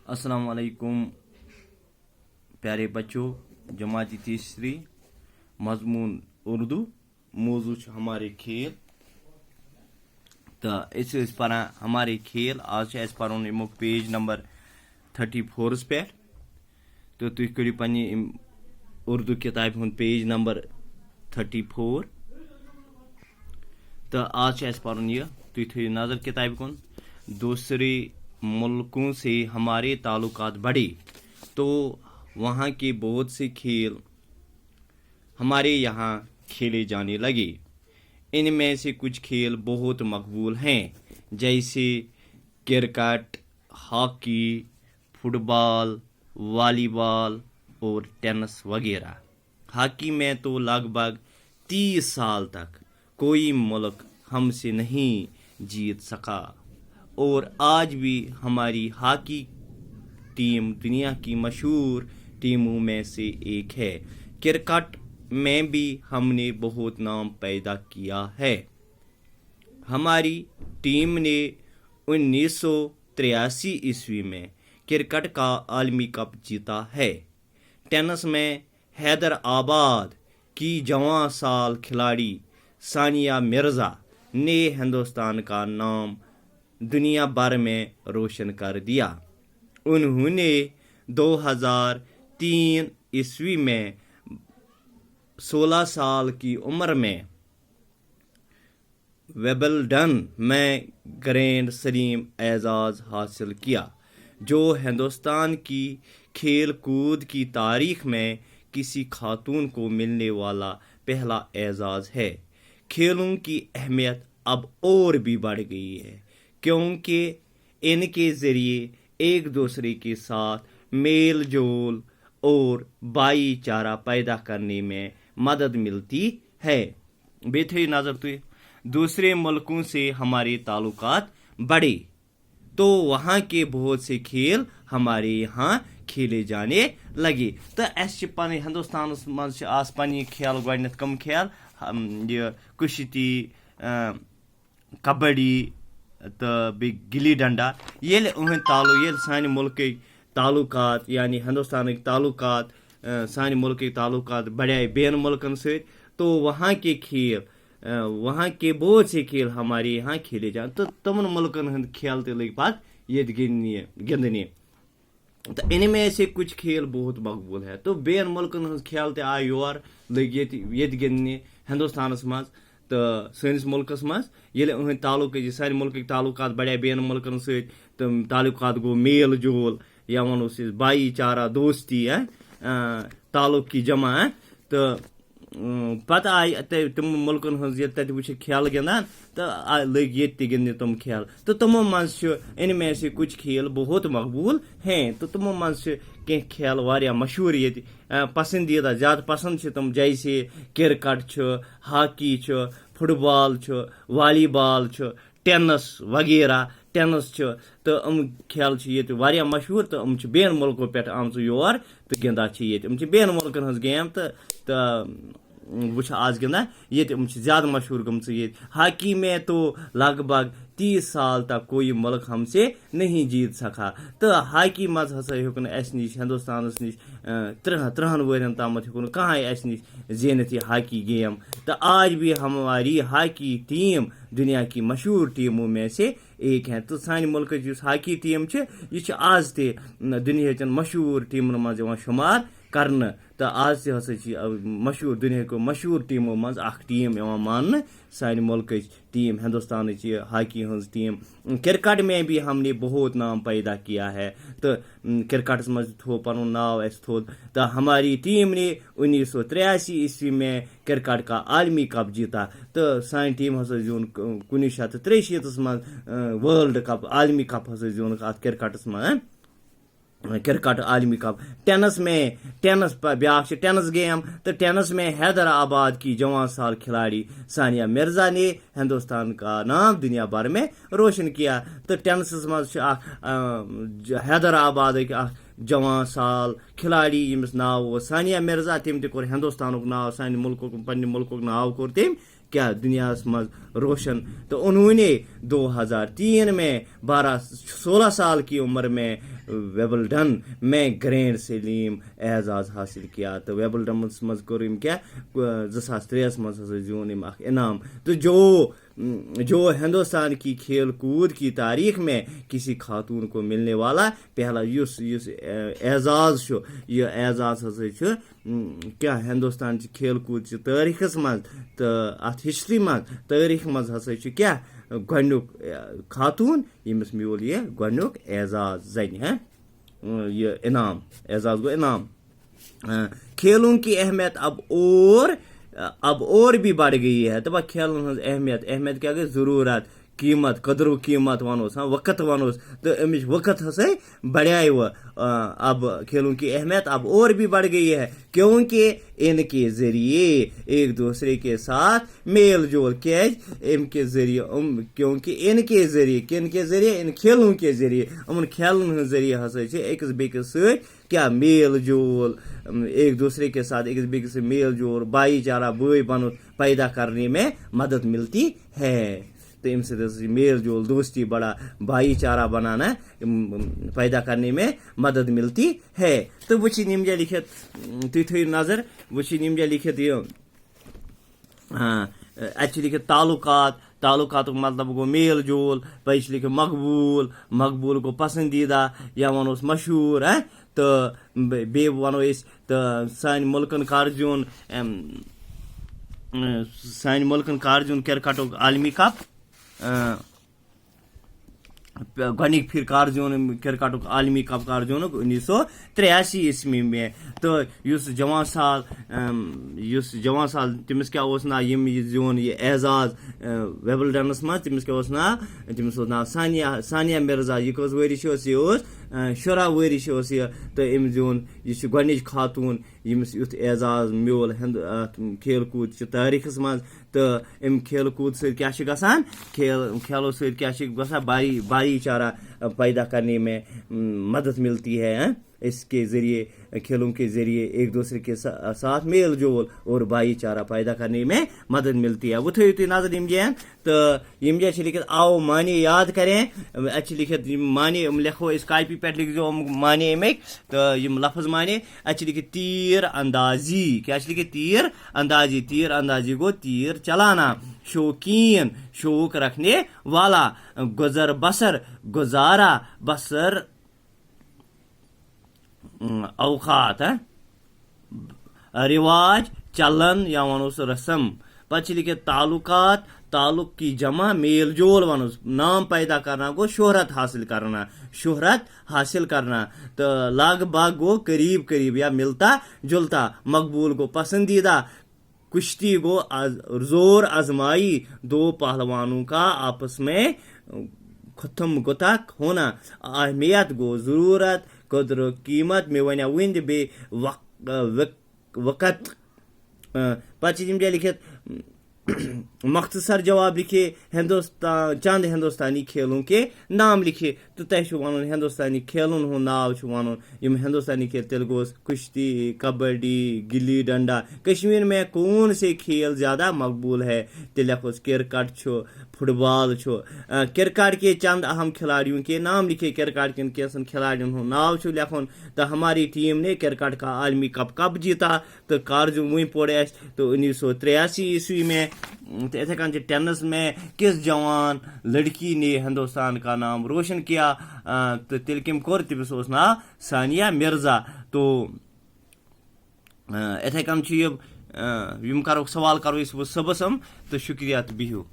अस्सलाम वालेकुम प्यारे बच्चों। जमाती तीसरी मजमून उर्दू मौजू हमारे खेल। तो पान हमारे खेल आज पान यमो पेज नंबर 34 पे। तो तुम करो पे उर्दू किताब हूँ पेज नंबर 34। तो आज पान यह तुम थो नजर किताब कुन। दूसरे मुल्कों से हमारे ताल्लुकात बढ़े तो वहाँ के बहुत से खेल हमारे यहाँ खेले जाने लगे। इनमें से कुछ खेल बहुत मकबूल हैं, जैसे क्रिकेट, हॉकी, फुटबॉल, वॉलीबॉल और टेनिस वगैरह। हॉकी में तो लगभग 30 साल तक कोई मुल्क हमसे नहीं जीत सका और आज भी हमारी हॉकी टीम दुनिया की मशहूर टीमों में से एक है। क्रिकेट में भी हमने बहुत नाम पैदा किया है। हमारी टीम ने 1983 ईस्वी में क्रिकेट का आलमी कप जीता है। टेनिस में हैदराबाद की जवां साल खिलाड़ी सानिया मिर्ज़ा ने हिंदुस्तान का नाम दुनिया भर में रोशन कर दिया। उन्होंने 2003 ईस्वी में 16 साल की उम्र में विंबलडन में ग्रैंड स्लैम एजाज हासिल किया, जो हिंदुस्तान की खेल कूद की तारीख में किसी खातून को मिलने वाला पहला एजाज है। खेलों की अहमियत अब और भी बढ़ गई है, क्योंकि इनके ज़रिए एक दूसरे के साथ मेल जोल और भाईचारा पैदा करने में मदद मिलती है। बेहतरीन नजर तो दूसरे मुल्कों से हमारे ताल्लुकात बढ़े तो वहाँ के बहुत से खेल हमारे यहाँ खेले जाने लगे। तो पन हिंदुस्तान मज खेल गो कम खेल ये कुश्ती, कबड्डी तो बे गिल्ली डंडा। ये सान मुल्क ताल्लुकात यानी हिंदुस्तान ताल्लुकात सान मुल्क ताल्लुकात बढ़े बेन मुल्कन से, तो वहाँ के खेल वहाँ के बहुत से खेल हमारे यहाँ खेले जाए। तो तमन मुल्कन हंद खेल तो लग पात ये गिंदने। तो इनमें से कुछ खेल बहुत मकबूल है। तो बेन मुल्कन हंद खेल तो आय योर लग ये गिंदने हिंदुस्तान मज तो सैनिस मुल्कस मज ये ताल्लुक सारे मुल्क ताल्लुकात बढ़े बेन मुल्कन से, तो ताल्लुकात गो मेल जोल या वनो भाईचारा दोस्ती है ताल्लुक की जमा है। तो पत आय तम मुल्कन वो खेल गिंदान तो लग ये गिंदने तम खेल। तो तमो मज इनमें से कुछ खेल बहुत मकबूल हैं। तो तमो मज कह खेल वारिया मशहूर ये पसंदीदा ज़्यादा पसंद तम, जैसे cricket, hockey, football, volleyball, tennis वगैरह। टेनिस तो खेल ये वारिया मशहूर, तो बेन मुल्कों पे आम योर तो गिंदा ये बेन मुल्कन हज गेम। तो वो आज गिंदा ये ज़्यादा मशहूर गमच ये। हॉकी में तो लगभग 30 साल तक कोई मुल्क हमसे नहीं जीत सका। तो हॉकी मज हसा हेकुन अस निश हिंदुस्तान निश 30 वरियन तम हेकुन कहीं अस निश जीनत ये हॉकी गेम। तो आज भी हमारी हॉकी टीम दुनिया की मशहूर टीमों में से एक है। तो सान मुल्क हॉकी टीम यह आज ते दुनिया चन मशहूर टीमन मज शुमार करन। तो आज हसा मशहूर दुनिया को मशहूर टीमों मज टीम मान सान मुल्क टीम हिंदुस्तान हॉकी हज टीम। क्रिकेट में भी हमने बहुत नाम पैदा किया है। तो क्रिकेट मज थो पन नाव अस थो। तो हमारी टीम ने 1983 ईस्वी में क्रिकेट का आलमी कप जीता। तो सान टीम हसा जोन 1963 मज वर्ल्ड कप आलमी कप हसा जोन क्रिकेटस मज क्रिकेट आलमी कप। टेनिस ब्या टेनिस गेम। तो टेनिस में हैदराबाद की जवां साल खिलाड़ी सानिया मिर्ज़ा ने हिंदुस्तान का नाम दुनिया भर में रोशन किया। तो टेनिस मज हैदराबाद जवां साल खिलाड़ी यमिस नाव सानिया मिर्ज़ा, तम तोर हिंदुस्तान नाव सान मुल्क पन्ने मुल्क नाव कोर तम क्या दुनिया मज रोशन। तो उन्होंने 2003 में 16 साल की उम्र में ویبلڈن میں گرینڈ سلیم اعزاز حاصل کیا تو ویبلڈنس مز کوٚر أمۍ کیٛاہ 2003 منٛز ہسا زیوٗن أمۍ اکھ انعام تو جو ہندوستان کی کھیل کود کی تاریخ میں کسی خاتون کو ملنے والا پہلا یُس اعزاز چھُ یہ اعزاز ہسا چھُ کیا ہندوستان چہِ کھیل کود چہِ تٲریٖخس منٛز تہٕ اتھ ہسٹری منٛز تٲریٖخ منٛز ہسا چھُ کیا گۄڈنیُک خاتون ییٚمِس میوٗل یہ گۄڈنیُک اعزاز زنہِ یہ انعام اعزاز گو انعام. کھیلوں کی اہمیت اب اور بھی بڑھ گئی ہے دپا کھیلن ہز اہمیت کیا گئی ضرورت قیمت قدر و قیمت ونوس وقت ونوس تو امچ وقت ہسا بڑھائے وہ اب کھیلوں کی اہمیت اب اور بھی بڑھ گئی ہے کیونکہ ان کے ذریعے ایک دوسرے کے ساتھ میل جول ام کے ذریعے کیونکہ ان کے ذریعے کن کے ذریعے ان کھیلوں کے ذریعے ان کھیلن ہند ذریعے ہسا اکس بیکس ست کیا میل جول ایک دوسرے کے ساتھ ایک بیکس سے میل جول بھائی چارہ بھائی بنو پیدا کرنے میں مدد ملتی ہے تو ام سے میل جول دوستی بڑا بھائی چارہ بنانا پیدا کرنے میں مدد ملتی ہے. تو وچھن یم جا لکھت تھی تھو نظر وچھن یم جا لکھت یہ اتھ لکھت تعلقات مطلب گو میل جول پہ لکھت مقبول گو پسندیدہ یا ونوس مشہور تو بی ونو تو سان ملکن کارجون کرکٹک عالمی کپ گۄڈنِک پھر کارجون کرکٹک عالمی کپ کارجونک 1983 عیسوی میں تو اس جوان سال تمس کیا نا یم یہ زیون یہ اعزاز ویبلڈنس مز تمس کیا نا تمس نا ثانیہ مرزا یہ کس ورش یہ 16 ورش یہ تو ام زیون یہ گۄڈنِچ خاتون یمس یُتھ اعزاز میول کھیل کود تاریخس مز تو ام کھیل کود ست کیا گژھان کھیلو ست کیا گژھان بھائی چارہ پیدا کرنے میں مدد ملتی ہے اس کے ذریعے کھیلوں کے ذریعے ایک دوسرے کے ساتھ میل جول اور بھائی چارہ پیدا کرنے میں مدد ملتی ہے. وہ تھو تھی نظر یم جائن تو یم جائے لکھت آؤ معنی یاد کریں اچھے لکھت معنی لکھو اس کاپی پہ لکھ دو معنی امک تو یم لفظ معنی اچھے لکھت تیر اندازی کیا لکھت تیر اندازی گو تیر چلانا شوقین شوق رکھنے والا گزر بسر گزارا بسر اوقات رواج چلن یا ونوس رسم پتہ لکھت تعلق کی جمع میل جول ونوس نام پیدا کرنا گو شہرت حاصل کرنا تو لاگ باغ گو قریب یا ملتا جلتا مقبول گو پسندیدہ کشتی گو زور آزمائی دو پہلوانوں کا آپس میں ختم گتک ہونا اہمیت گو ضرورت قدر و قیمت میں ونیا وند بے وقت پتہ یم جا لکھت مختصر جواب لکھے چند ہندوستانی کھیلوں کے نام لکھے تو تہ ون ہندوستانی کھیلن ہند ناو ون یم ہندوستانی کھیل تیلگو کشتی کبڈی گلی ڈنڈا کشمیر میں کون سے کھیل زیادہ مقبول ہے تلکھوس کرکٹ فٹ بال کرکٹ کے چند اہم کھلاڑیوں کے نام لکھے کرکٹ کن کیسن کھلاڑیوں ہند ناو لکھن تو ہماری ٹیم نے کرکٹ کا عالمی کپ کب جیتا تو کارجو وہیں پوڑے تو 1983 عیسوی میں تو اتھے کن ٹینس میں کس جوان لڑکی نے ہندوستان کا نام روشن کیا تو تیل کم کور تمس ناو ثانیہ مرزا تو اتھے کن یم کرو سوال کرو اس صبح تو شکریہ تو بہو.